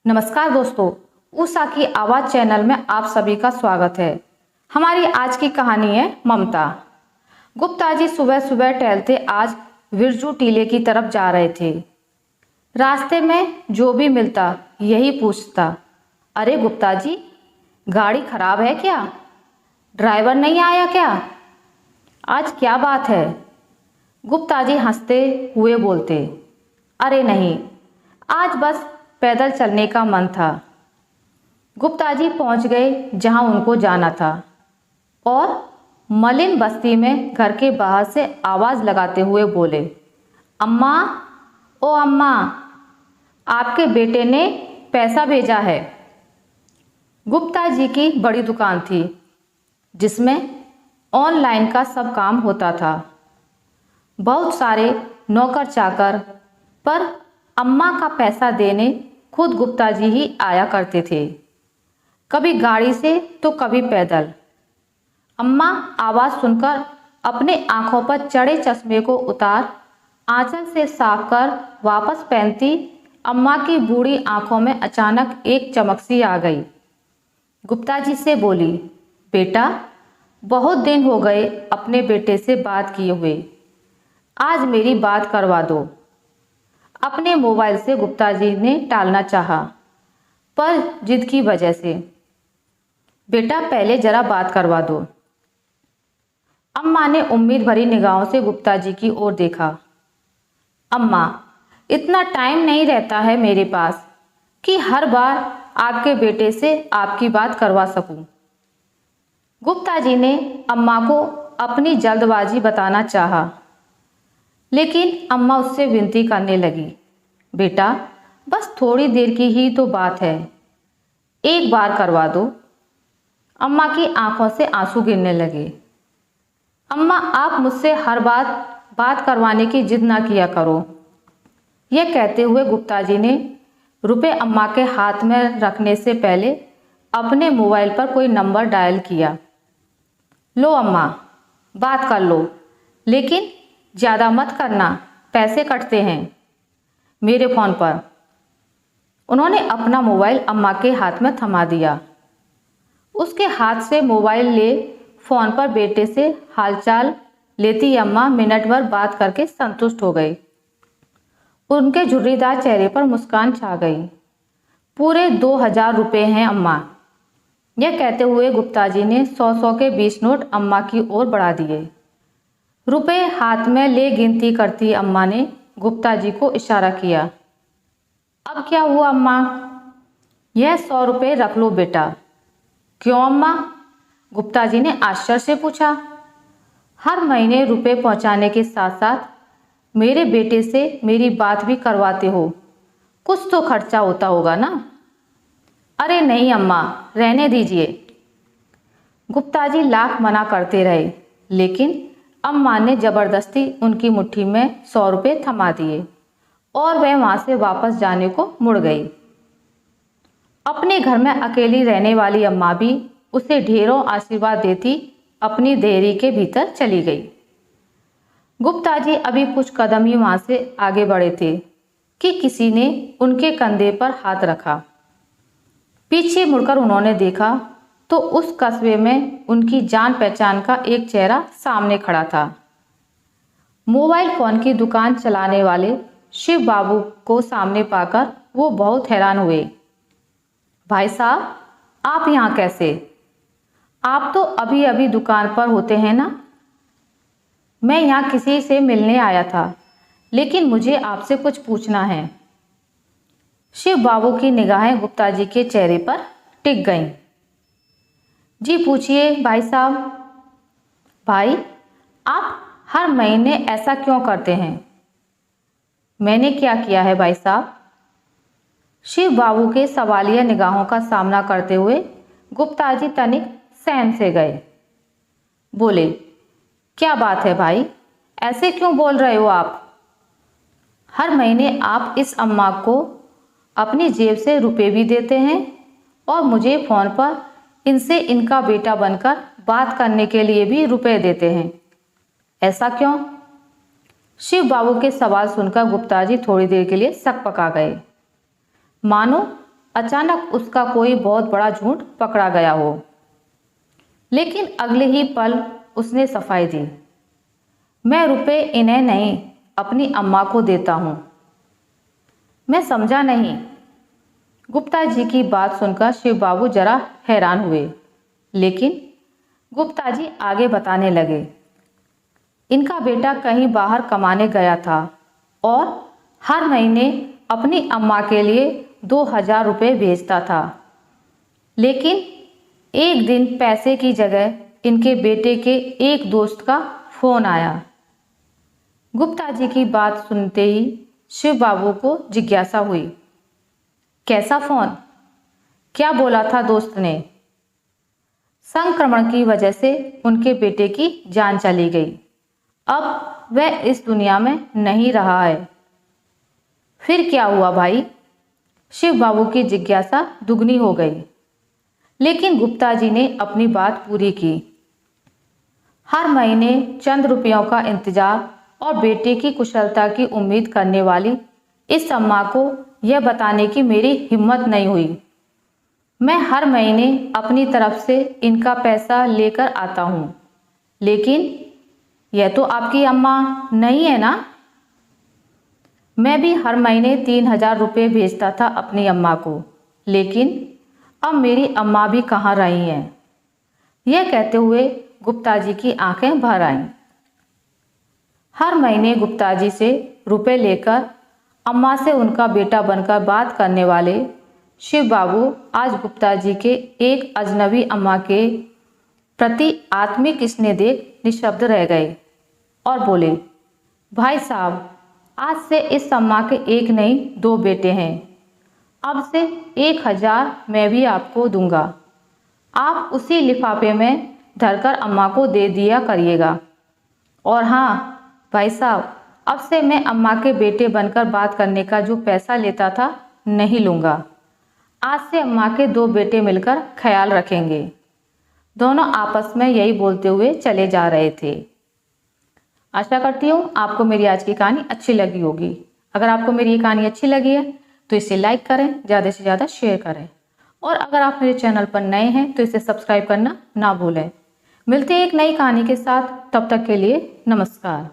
नमस्कार दोस्तों, उषा की आवाज़ चैनल में आप सभी का स्वागत है। हमारी आज की कहानी है ममता। गुप्ता जी सुबह सुबह टहलते आज बिरजू टीले की तरफ जा रहे थे। रास्ते में जो भी मिलता यही पूछता, अरे गुप्ता जी, गाड़ी खराब है क्या? ड्राइवर नहीं आया क्या? आज क्या बात है? गुप्ता जी हंसते हुए बोलते, अरे नहीं, आज बस पैदल चलने का मन था। गुप्ता जी पहुंच गए जहां उनको जाना था और मलिन बस्ती में घर के बाहर से आवाज़ लगाते हुए बोले, अम्मा, ओ अम्मा, आपके बेटे ने पैसा भेजा है। गुप्ता जी की बड़ी दुकान थी जिसमें ऑनलाइन का सब काम होता था। बहुत सारे नौकर चाकर, पर अम्मा का पैसा देने खुद गुप्ता जी ही आया करते थे, कभी गाड़ी से तो कभी पैदल। अम्मा आवाज़ सुनकर अपने आंखों पर चढ़े चश्मे को उतार आंचल से साफ कर वापस पहनती अम्मा की बूढ़ी आंखों में अचानक एक चमक सी आ गई। गुप्ता जी से बोली, बेटा, बहुत दिन हो गए अपने बेटे से बात किए हुए, आज मेरी बात करवा दो। अपने मोबाइल से गुप्ता जी ने टालना चाहा, पर जिद की वजह से, बेटा पहले जरा बात करवा दो। अम्मा ने उम्मीद भरी निगाहों से गुप्ता जी की ओर देखा। अम्मा, इतना टाइम नहीं रहता है मेरे पास कि हर बार आपके बेटे से आपकी बात करवा सकूं। गुप्ता जी ने अम्मा को अपनी जल्दबाजी बताना चाहा, लेकिन अम्मा उससे विनती करने लगी, बेटा बस थोड़ी देर की ही तो बात है, एक बार करवा दो। अम्मा की आंखों से आंसू गिरने लगे। अम्मा, आप मुझसे हर बात करवाने की जिद ना किया करो। यह कहते हुए गुप्ता जी ने रुपए अम्मा के हाथ में रखने से पहले अपने मोबाइल पर कोई नंबर डायल किया। लो अम्मा, बात कर लो, लेकिन ज़्यादा मत करना, पैसे कटते हैं मेरे फ़ोन पर। उन्होंने अपना मोबाइल अम्मा के हाथ में थमा दिया। उसके हाथ से मोबाइल ले फ़ोन पर बेटे से हालचाल लेती अम्मा मिनट भर बात करके संतुष्ट हो गई। उनके झुर्रीदार चेहरे पर मुस्कान छा गई। पूरे 2000 रुपये हैं अम्मा। यह कहते हुए गुप्ता जी ने 100-100 के 20 नोट अम्मा की ओर बढ़ा दिए। रुपए हाथ में ले गिनती करती अम्मा ने गुप्ता जी को इशारा किया। अब क्या हुआ अम्मा? यह 100 रुपये रख लो बेटा। क्यों अम्मा? गुप्ता जी ने आश्चर्य से पूछा। हर महीने रुपए पहुंचाने के साथ साथ मेरे बेटे से मेरी बात भी करवाते हो, कुछ तो खर्चा होता होगा ना? अरे नहीं अम्मा, रहने दीजिए। गुप्ता जी लाख मना करते रहे, लेकिन अम्मा ने जबरदस्ती उनकी मुट्ठी में 100 रुपये थमा दिए और वह वहां से वापस जाने को मुड़ गई। अपने घर में अकेली रहने वाली अम्मा भी उसे ढेरों आशीर्वाद देती अपनी देहरी के भीतर चली गई। गुप्ता जी अभी कुछ कदम ही वहां से आगे बढ़े थे कि किसी ने उनके कंधे पर हाथ रखा। पीछे मुड़कर उन्होंने देखा तो उस कस्बे में उनकी जान पहचान का एक चेहरा सामने खड़ा था। मोबाइल फोन की दुकान चलाने वाले शिव बाबू को सामने पाकर वो बहुत हैरान हुए। भाई साहब, आप यहाँ कैसे? आप तो अभी अभी दुकान पर होते हैं ना? मैं यहाँ किसी से मिलने आया था, लेकिन मुझे आपसे कुछ पूछना है। शिव बाबू की निगाहें गुप्ता जी के चेहरे पर टिक गईं। जी पूछिए भाई साहब। भाई, आप हर महीने ऐसा क्यों करते हैं? मैंने क्या किया है भाई साहब? शिव बाबू के सवालिया निगाहों का सामना करते हुए गुप्ता जी तनिक सहम से गए। बोले, क्या बात है भाई, ऐसे क्यों बोल रहे हो आप? हर महीने आप इस अम्मा को अपनी जेब से रुपए भी देते हैं और मुझे फ़ोन पर इनसे इनका बेटा बनकर बात करने के लिए भी रुपए देते हैं, ऐसा क्यों? शिव बाबू के सवाल सुनकर गुप्ता जी थोड़ी देर के लिए सक पका गए। मानो अचानक उसका कोई बहुत बड़ा झूठ पकड़ा गया हो। लेकिन अगले ही पल उसने सफाई दी, मैं रुपए इन्हें नहीं अपनी अम्मा को देता हूँ। मैं समझा नहीं। गुप्ता जी की बात सुनकर शिव बाबू जरा हैरान हुए, लेकिन गुप्ता जी आगे बताने लगे, इनका बेटा कहीं बाहर कमाने गया था और हर महीने अपनी अम्मा के लिए 2000 रुपये भेजता था। लेकिन एक दिन पैसे की जगह इनके बेटे के एक दोस्त का फोन आया। गुप्ता जी की बात सुनते ही शिव बाबू को जिज्ञासा हुई, कैसा फोन? क्या बोला था दोस्त ने? संक्रमण की वजह से उनके बेटे की जान चली गई, अब वह इस दुनिया में नहीं रहा है। फिर क्या हुआ भाई? शिव बाबू की जिज्ञासा दुगनी हो गई, लेकिन गुप्ता जी ने अपनी बात पूरी की। हर महीने चंद रुपयों का इंतजार और बेटे की कुशलता की उम्मीद करने वाली इस अम्मा को यह बताने की मेरी हिम्मत नहीं हुई। मैं हर महीने अपनी तरफ से इनका पैसा लेकर आता हूँ, लेकिन यह तो आपकी अम्मा नहीं है ना? मैं भी हर महीने 3000 रुपये भेजता था अपनी अम्मा को, लेकिन अब मेरी अम्मा भी कहाँ रही हैं? यह कहते हुए गुप्ता जी की आंखें भर आईं। हर महीने गुप्ता जी से रुपए लेकर अम्मा से उनका बेटा बनकर बात करने वाले शिव बाबू आज गुप्ता जी के एक अजनबी अम्मा के प्रति आत्मिक स्नेह देख निशब्द रह गए और बोले, भाई साहब, आज से इस अम्मा के एक नहीं 2 बेटे हैं। अब से 1000 मैं भी आपको दूंगा। आप उसी लिफाफे में धरकर अम्मा को दे दिया करिएगा। और हाँ भाई साहब, अब से मैं अम्मा के बेटे बनकर बात करने का जो पैसा लेता था नहीं लूँगा। आज से अम्मा के 2 बेटे मिलकर ख्याल रखेंगे। दोनों आपस में यही बोलते हुए चले जा रहे थे। आशा करती हूँ आपको मेरी आज की कहानी अच्छी लगी होगी। अगर आपको मेरी ये कहानी अच्छी लगी है तो इसे लाइक करें, ज़्यादा से ज़्यादा शेयर करें, और अगर आप मेरे चैनल पर नए हैं तो इसे सब्सक्राइब करना ना भूलें। मिलते हैं एक नई कहानी के साथ, तब तक के लिए नमस्कार।